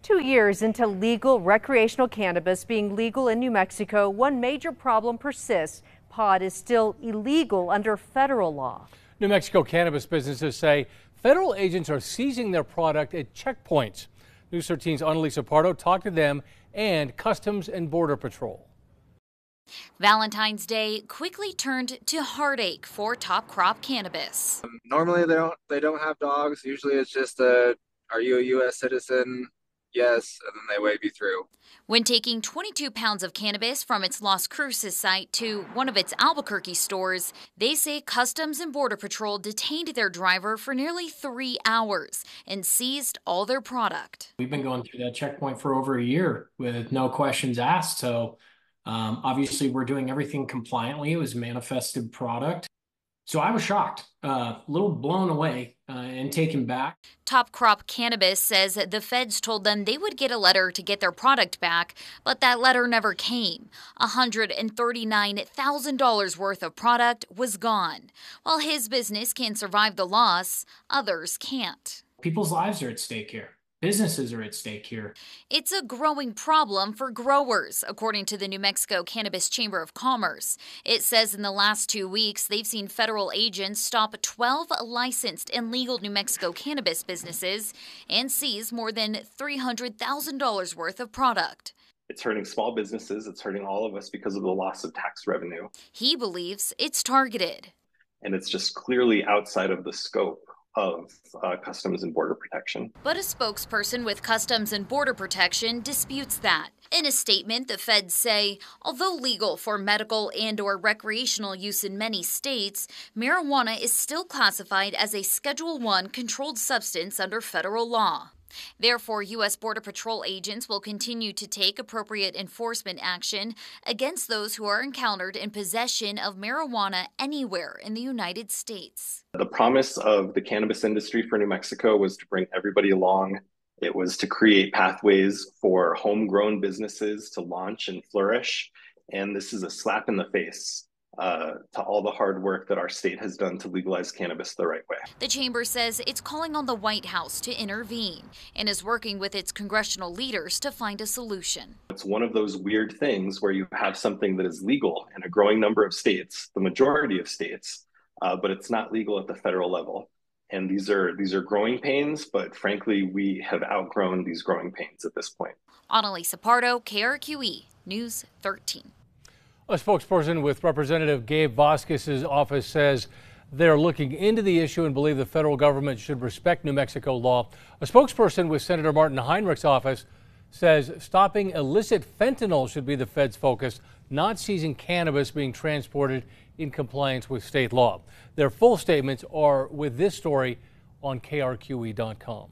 2 years into legal recreational cannabis being legal in New Mexico, one major problem persists. Pot is still illegal under federal law. New Mexico cannabis businesses say federal agents are seizing their product at checkpoints. News 13's Annalisa Pardo talked to them and Customs and Border Patrol. Valentine's Day quickly turned to heartache for Top Crop Cannabis. Normally they don't have dogs. Usually it's just are you a U.S. citizen? Yes, and then they wave you through. When taking 22 pounds of cannabis from its Las Cruces site to one of its Albuquerque stores, they say Customs and Border Patrol detained their driver for nearly 3 hours and seized all their product. We've been going through that checkpoint for over a year with no questions asked, so obviously we're doing everything compliantly. It was manifested product. So I was shocked, a little blown away and taken back. Top Crop Cannabis says the feds told them they would get a letter to get their product back, but that letter never came. $139,000 worth of product was gone. While his business can survive the loss, others can't. People's lives are at stake here. Businesses are at stake here. It's a growing problem for growers, according to the New Mexico Cannabis Chamber of Commerce. It says in the last 2 weeks, they've seen federal agents stop 12 licensed and legal New Mexico cannabis businesses and seize more than $300,000 worth of product. It's hurting small businesses. It's hurting all of us because of the loss of tax revenue. He believes it's targeted. And it's just clearly outside of the scope of Customs and Border Protection. But a spokesperson with Customs and Border Protection disputes that. In a statement, the feds say, although legal for medical and/or recreational use in many states, marijuana is still classified as a Schedule I controlled substance under federal law. Therefore, U.S. Border Patrol agents will continue to take appropriate enforcement action against those who are encountered in possession of marijuana anywhere in the United States. The promise of the cannabis industry for New Mexico was to bring everybody along. It was to create pathways for homegrown businesses to launch and flourish. And this is a slap in the face to all the hard work that our state has done to legalize cannabis the right way. The chamber says it's calling on the White House to intervene and is working with its congressional leaders to find a solution. It's one of those weird things where you have something that is legal in a growing number of states, the majority of states, but it's not legal at the federal level. And these are growing pains, but frankly, we have outgrown these growing pains at this point. Annalisa Pardo, KRQE, News 13. A spokesperson with Representative Gabe Vasquez's office says they're looking into the issue and believe the federal government should respect New Mexico law. A spokesperson with Senator Martin Heinrich's office says stopping illicit fentanyl should be the fed's focus, not seizing cannabis being transported in compliance with state law. Their full statements are with this story on KRQE.com.